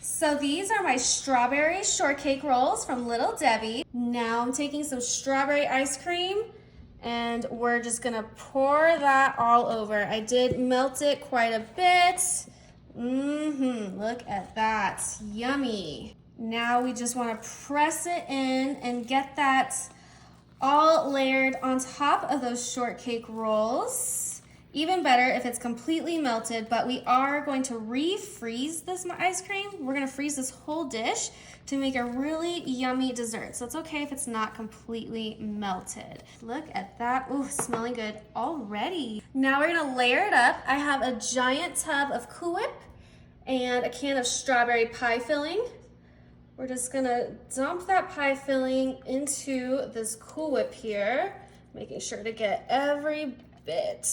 So these are my strawberry shortcake rolls from Little Debbie. Now I'm taking some strawberry ice cream and we're just gonna pour that all over. I did melt it quite a bit. Look at that, yummy. Now we just wanna press it in and get that all layered on top of those shortcake rolls. Even better if it's completely melted, but we are going to refreeze this ice cream. We're gonna freeze this whole dish to make a really yummy dessert. So it's okay if it's not completely melted. Look at that, ooh, smelling good already. Now we're gonna layer it up. I have a giant tub of Cool Whip and a can of strawberry pie filling. We're just gonna dump that pie filling into this Cool Whip here, making sure to get every bit.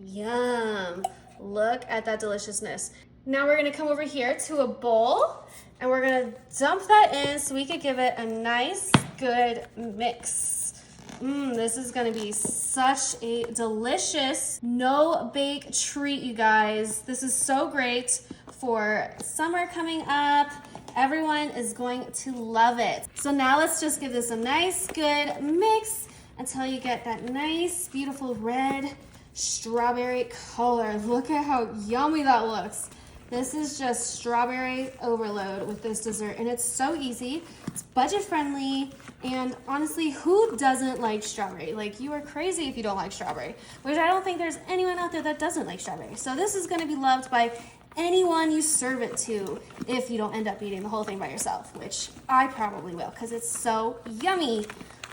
Yum, look at that deliciousness. Now we're gonna come over here to a bowl and we're gonna dump that in so we could give it a nice, good mix. This is gonna be such a delicious no-bake treat, you guys. This is so great for summer coming up. Everyone is going to love it. So now let's just give this a nice, good mix until you get that nice, beautiful red strawberry color. Look at how yummy that looks. This is just strawberry overload with this dessert, and it's so easy. It's budget friendly, and honestly, who doesn't like strawberry? Like, you are crazy if you don't like strawberry, which I don't think there's anyone out there that doesn't like strawberry. So this is gonna be loved by anyone you serve it to if you don't end up eating the whole thing by yourself, which I probably will because it's so yummy.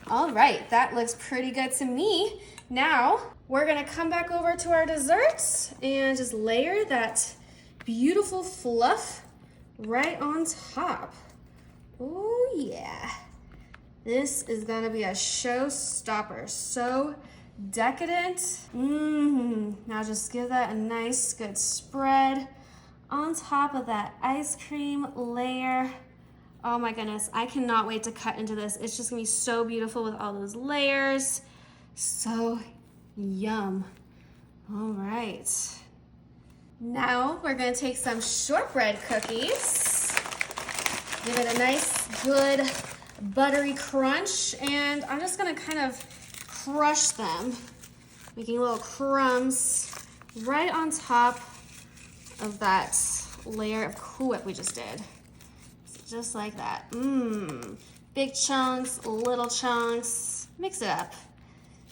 All right, that looks pretty good to me. Now, we're gonna come back over to our desserts and just layer that beautiful fluff right on top. Oh yeah. This is gonna be a showstopper. So decadent. Now just give that a nice good spread on top of that ice cream layer. Oh my goodness, I cannot wait to cut into this. It's just gonna be so beautiful with all those layers. So yum. All right. Now we're gonna take some shortbread cookies, give it a nice good buttery crunch, and I'm just gonna kind of crush them, making little crumbs right on top of that layer of Cool Whip we just did. So just like that. Big chunks, little chunks, mix it up.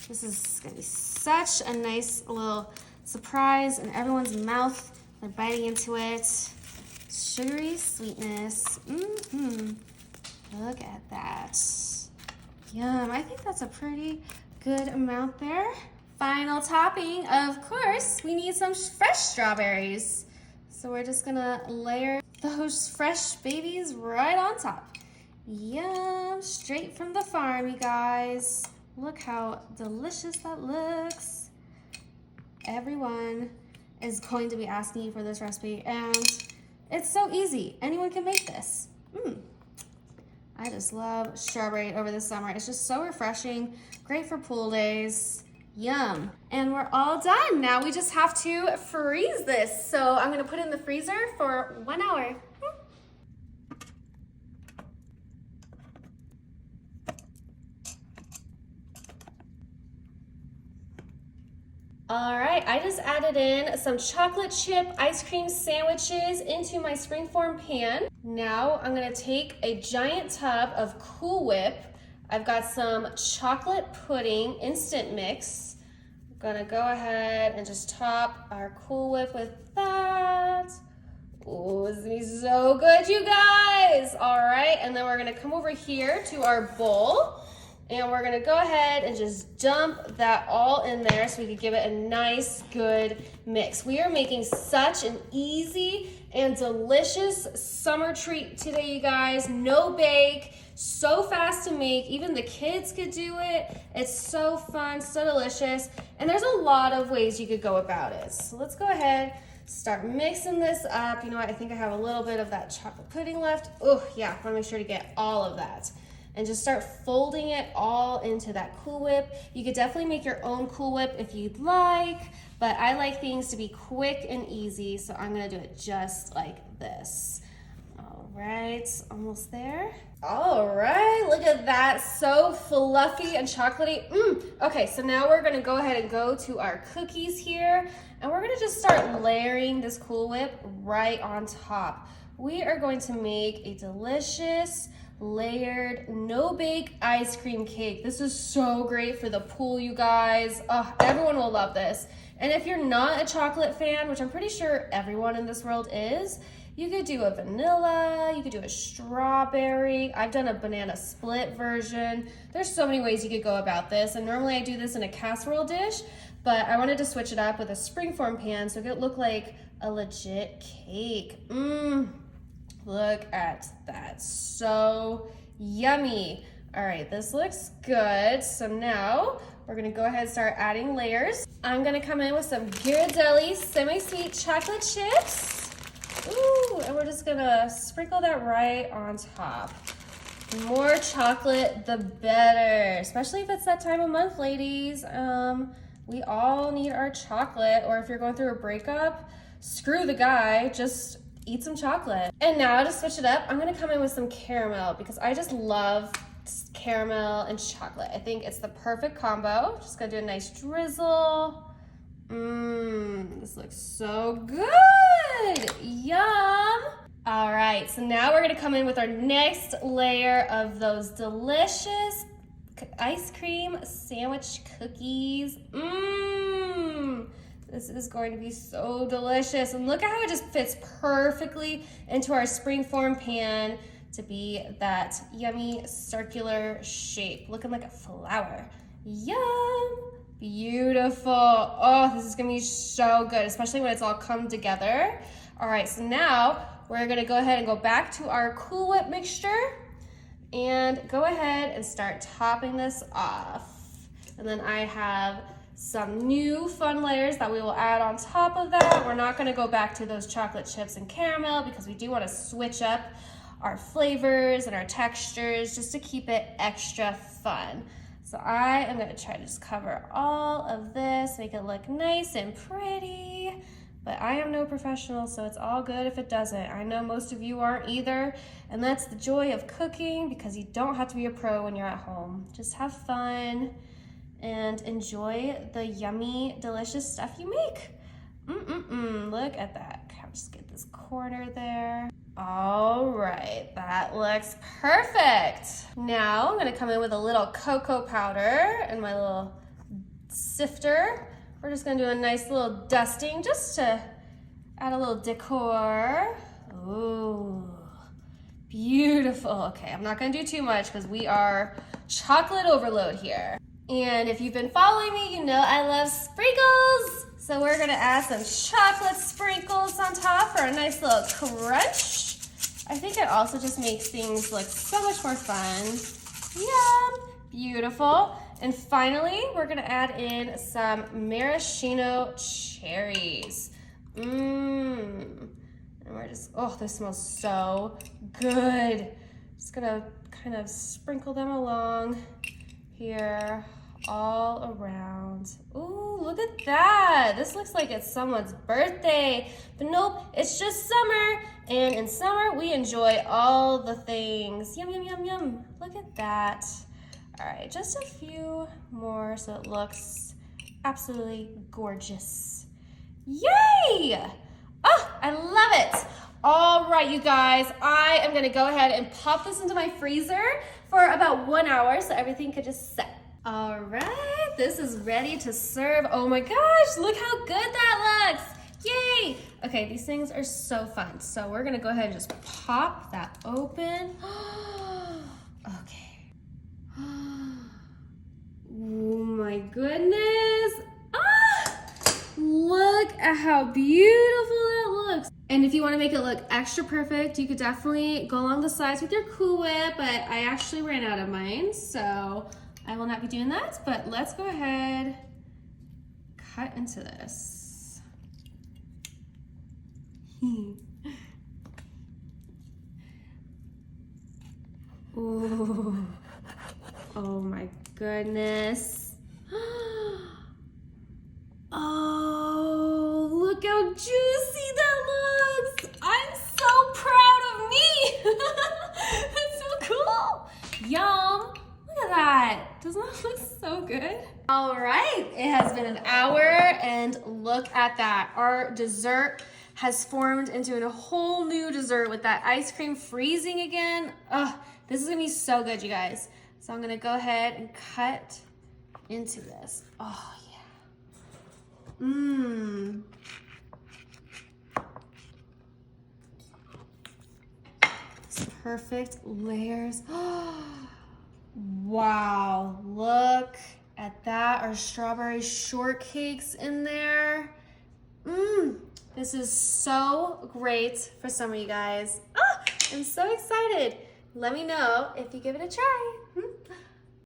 This is gonna be such a nice little surprise in everyone's mouth. They're biting into it. Sugary sweetness. Look at that. Yum, I think that's a pretty good amount there. Final topping, of course, we need some fresh strawberries. So we're just gonna layer those fresh babies right on top. Yum, straight from the farm, you guys. Look how delicious that looks. Everyone is going to be asking you for this recipe, and it's so easy. Anyone can make this. I just love strawberry over the summer. It's just so refreshing, great for pool days. Yum. And we're all done. Now we just have to freeze this. So I'm gonna put it in the freezer for 1 hour. All right, I just added in some chocolate chip ice cream sandwiches into my springform pan. Now I'm gonna take a giant tub of Cool Whip. I've got some chocolate pudding instant mix. I'm gonna go ahead and just top our Cool Whip with that. Oh, this is gonna be so good, you guys. All right, and then we're gonna come over here to our bowl. And we're gonna go ahead and just dump that all in there so we can give it a nice, good mix. We are making such an easy and delicious summer treat today, you guys. No bake, so fast to make. Even the kids could do it. It's so fun, so delicious. And there's a lot of ways you could go about it. So let's go ahead, start mixing this up. You know what, I think I have a little bit of that chocolate pudding left. Oh yeah, wanna make sure to get all of that. And just start folding it all into that Cool Whip. You could definitely make your own Cool Whip if you'd like, but I like things to be quick and easy, so I'm gonna do it just like this. right, almost there. All right, look at that, so fluffy and chocolatey. Okay, so now we're gonna go ahead and go to our cookies here, and we're gonna just start layering this Cool Whip right on top. We are going to make a delicious layered no-bake ice cream cake. This is so great for the pool, you guys. Oh, everyone will love this. And if you're not a chocolate fan, which I'm pretty sure everyone in this world is, you could do a vanilla, you could do a strawberry. I've done a banana split version. There's so many ways you could go about this. And normally I do this in a casserole dish, but I wanted to switch it up with a springform pan so it could look like a legit cake. Look at that, so yummy. All right, this looks good. So now we're gonna go ahead and start adding layers. I'm gonna come in with some Ghirardelli semi-sweet chocolate chips. Ooh, and we're just gonna sprinkle that right on top. The more chocolate, the better, especially if it's that time of month, ladies. We all need our chocolate, or if you're going through a breakup, screw the guy, just eat some chocolate. And now to switch it up, I'm gonna come in with some caramel because I just love caramel and chocolate. I think it's the perfect combo. Just gonna do a nice drizzle. This looks so good. Yum. All right, so now we're gonna come in with our next layer of those delicious ice cream sandwich cookies. This is going to be so delicious. And look at how it just fits perfectly into our springform pan to be that yummy circular shape, looking like a flower. Yum, beautiful. Oh, this is gonna be so good, especially when it's all come together. All right, so now we're gonna go ahead and go back to our Cool Whip mixture and go ahead and start topping this off. And then I have some new fun layers that we will add on top of that. We're not gonna go back to those chocolate chips and caramel because we do wanna switch up our flavors and our textures just to keep it extra fun. So I am gonna try to just cover all of this, make it look nice and pretty, but I am no professional, so it's all good if it doesn't. I know most of you aren't either, and that's the joy of cooking because you don't have to be a pro when you're at home. Just have fun and enjoy the yummy, delicious stuff you make. Look at that. I'll just get this corner there. All right, that looks perfect. Now I'm gonna come in with a little cocoa powder and my little sifter. We're just gonna do a nice little dusting just to add a little decor. Ooh, beautiful. Okay, I'm not gonna do too much because we are chocolate overload here. And if you've been following me, you know I love sprinkles. So we're gonna add some chocolate sprinkles on top for a nice little crunch. I think it also just makes things look so much more fun. Yum, beautiful. And finally, we're gonna add in some maraschino cherries. And we're just, oh, this smells so good. Just gonna kind of sprinkle them along here, all around. Ooh, look at that. This looks like it's someone's birthday, but nope, it's just summer. And in summer, we enjoy all the things. Yum, yum, yum, yum. Look at that. All right, just a few more so it looks absolutely gorgeous. Yay! Oh, I love it. All right, you guys, I am gonna go ahead and pop this into my freezer for about 1 hour so everything could just set. All right, this is ready to serve. Oh my gosh, look how good that looks. Yay. Okay, these things are so fun. So we're gonna go ahead and just pop that open. Okay. Oh my goodness. Look at how beautiful that looks. And if you want to make it look extra perfect, you could definitely go along the sides with your Cool Whip, but I actually ran out of mine, so I will not be doing that. But let's go ahead, cut into this. Ooh. Oh my goodness. Oh, look how juicy that looks. I'm so proud of me. Yum! Look at that. Doesn't that look so good? All right, it has been an hour and look at that. Our dessert has formed into a whole new dessert with that ice cream freezing again. Ugh, this is gonna be so good, you guys. So I'm gonna go ahead and cut into this. Oh yeah. Mmm. Perfect layers. Wow, look at that. Our strawberry shortcakes in there. Mmm, this is so great for some of you guys. Ah, I'm so excited. Let me know if you give it a try.